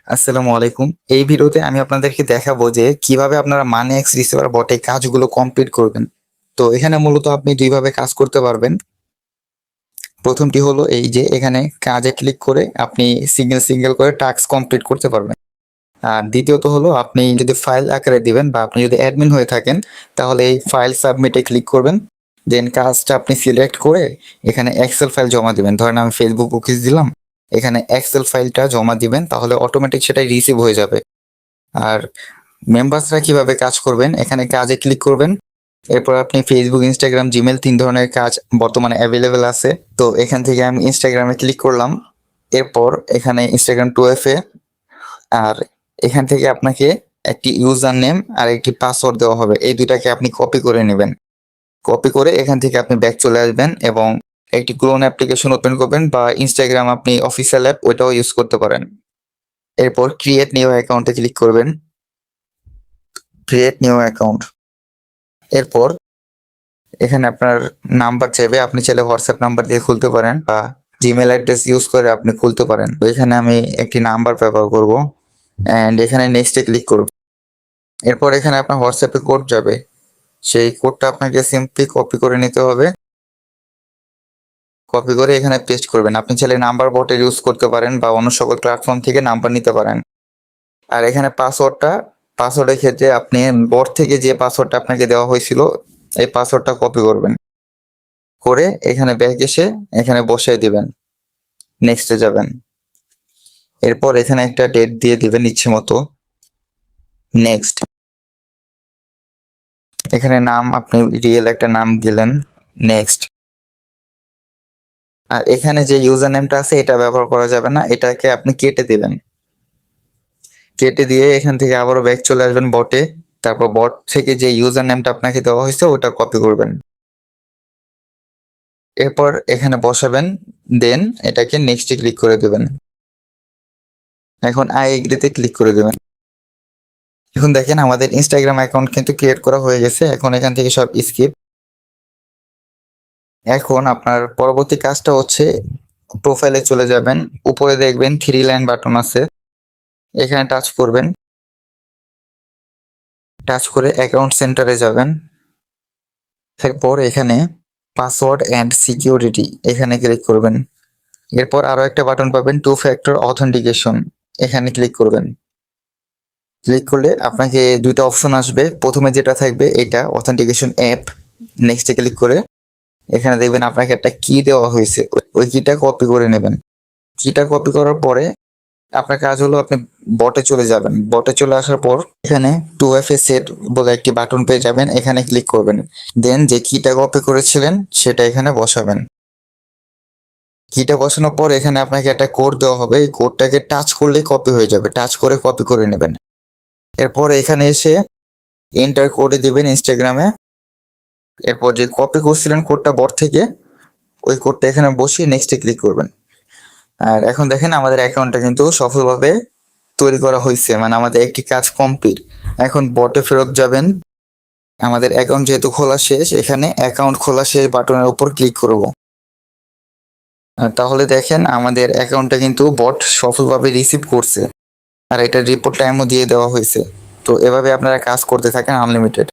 আসসালামু আলাইকুম। এই ভিডিওতে আমি আপনাদেরকে দেখাবো যে কিভাবে আপনারা মানি এক্স রিসিভার বটে কাজগুলো কমপ্লিট করবেন। তো এখানে মূলত আপনি ২ ভাবে কাজ করতে পারবেন। ১ম টি হলো এই যে এখানে কাজে ক্লিক করে আপনি সিঙ্গেল করে টাস্ক কমপ্লিট করতে পারবেন। আর দ্বিতীয়ত হলো আপনি যদি ফাইল আকারে দিবেন বা আপনি যদি অ্যাডমিন হয়ে থাকেন তাহলে এই ফাইল সাবমিটে ক্লিক করবেন। দেন কাজটা আপনি সিলেক্ট করে এখানে এক্সেল ফাইল জমা দিবেন। ধরেন আমি ফেসবুক কুকিজ দিলাম। এখানে এক্সেল ফাইলটা জমা দিবেন তাহলে অটোমেটিক সেটাই রিসিভ হয়ে যাবে। আর মেম্বার্সরা কিভাবে কাজ করবেন, এখানে কাজে ক্লিক করবেন। এরপর আপনি ফেসবুক, ইনস্টাগ্রাম, জিমেল ৩ ধরনের কাজ বর্তমানে অ্যাভেলেবেল আছে। তো এখান থেকে আমি ইনস্টাগ্রামে ক্লিক করলাম। এরপর এখানে ইনস্টাগ্রাম 2FA আর এখান থেকে আপনাকে একটি ইউজার নেম আর একটি পাসওয়ার্ড দেওয়া হবে। এই ২টাকে আপনি কপি করে নেবেন। কপি করে এখান থেকে আপনি ব্যাক চলে আসবেন এবং একটি ক্লোন অ্যাপ্লিকেশন ওপেন করবেন বা ইনস্টাগ্রাম আপনি অফিসিয়াল অ্যাপ ওইটাও ইউজ করতে পারেন। এরপর ক্রিয়েট নিউ অ্যাকাউন্টে ক্লিক করবেন। Create new account. এরপর এখানে আপনার নাম্বার চাইবে। আপনি চাইলে হোয়াটসঅ্যাপ নাম্বার দিয়ে খুলতে পারেন বা জিমেল অ্যাড্রেস ইউজ করে আপনি খুলতে পারেন। তো এখানে আমি একটি নাম্বার ব্যবহার করব অ্যান্ড এখানে নেক্সটে ক্লিক করব। এরপর এখানে আপনার হোয়াটসঅ্যাপে কোড যাবে। সেই কোডটা আপনাকে সিম্পলি কপি করে নিতে হবে। কপি করে এখানে পেস্ট করবেন। আপনি চাইলে নাম্বার বটের ইউজ করতে পারেন বা অন্য সকল প্ল্যাটফর্ম থেকে নাম্বার নিতে পারেন। আর এখানে পাসওয়ার্ডের ক্ষেত্রে আপনি বট থেকে যে পাসওয়ার্ডটা আপনাকে দেওয়া হয়েছিল এই পাসওয়ার্ডটা কপি করবেন। করে এখানে ব্যাক এসে এখানে বসিয়ে দিবেন। নেক্সটে যাবেন। এরপর এখানে একটা ডেট দিয়ে দিবেন ইচ্ছে মতো। নেক্সট। এখানে নাম আপনি রিয়েল একটা নাম দিলেন। নেক্সট। আর এখানে যে ইউজার নেমটা আছে এটা ব্যবহার করা যাবে না, এটাকে আপনি কেটে দিবেন। কেটে দিয়ে এখান থেকে আবারও ব্যাক চলে আসবেন বটে। তারপর বট থেকে যে ইউজার নেমটা আপনাকে দেওয়া হয়েছে ওটা কপি করবেন। এরপর এখানে বসাবেন। দেন এটাকে নেক্সটে ক্লিক করে দেবেন। এখন আই এগ্রিতে ক্লিক করে দেবেন। এখন দেখেন আমাদের ইনস্টাগ্রাম অ্যাকাউন্ট কিন্তু ক্রিয়েট করা হয়ে গেছে। এখন এখান থেকে সব স্কিপ। এখন আপনার পরবর্তী কাজটা হচ্ছে প্রোফাইলে চলে যাবেন। উপরে দেখবেন 3 লাইন বাটন আছে। এখানে টাচ করবেন। টাচ করে অ্যাকাউন্ট সেন্টারে যাবেন। এরপর এখানে পাসওয়ার্ড অ্যান্ড সিকিউরিটি এখানে ক্লিক করবেন। এরপর আরো একটা বাটন পাবেন 2 ফ্যাক্টর অথেন্টিকেশন। এখানে ক্লিক করবেন। ক্লিক করলে আপনাকে ২টা অপশন আসবে। প্রথমে যেটা থাকবে এটা অথেন্টিকেশন অ্যাপ। নেক্সটে ক্লিক করে এখানে দেখবেন আপনাকে একটা কি দেওয়া হয়েছে। ওই কিটা কপি করে নেবেন। কিটা কপি করার পরে আপনার কাজ হলো আপনি বটে চলে যাবেন। বটে চলে আসার পর এখানে 2FA সেট বলে একটি বাটন পেয়ে যাবেন। এখানে ক্লিক করবেন। দেন যে কিটা কপি করেছিলেন সেটা এখানে বসাবেন। কিটা বসানোর পর এখানে আপনাকে একটা কোড দেওয়া হবে। এই কোডটাকে টাচ করলেই কপি হয়ে যাবে। টাচ করে কপি করে নেবেন। এরপর এখানে এসে এন্টার করে দিবেন ইনস্টাগ্রামে। এরপর যে কপি করছিলেন কোডটা বট থেকে ওই কোডটা এখানে বসিয়ে নেক্সটে ক্লিক করবেন। আর এখন দেখেন আমাদের অ্যাকাউন্টটা কিন্তু সফলভাবে তৈরি করা হয়েছে, মানে আমাদের একটি কাজ কমপ্লিট। এখন বটে ফেরত যাবেন। আমাদের অ্যাকাউন্ট যেহেতু খোলা শেষ, এখানে অ্যাকাউন্ট খোলা শেষ বাটনের উপর ক্লিক করব। তাহলে দেখেন আমাদের অ্যাকাউন্টটা কিন্তু বট সফলভাবে রিসিভ করছে আর এটার রিপোর্ট টাইমও দিয়ে দেওয়া হয়েছে। তো এভাবে আপনারা কাজ করতে থাকেন আনলিমিটেড।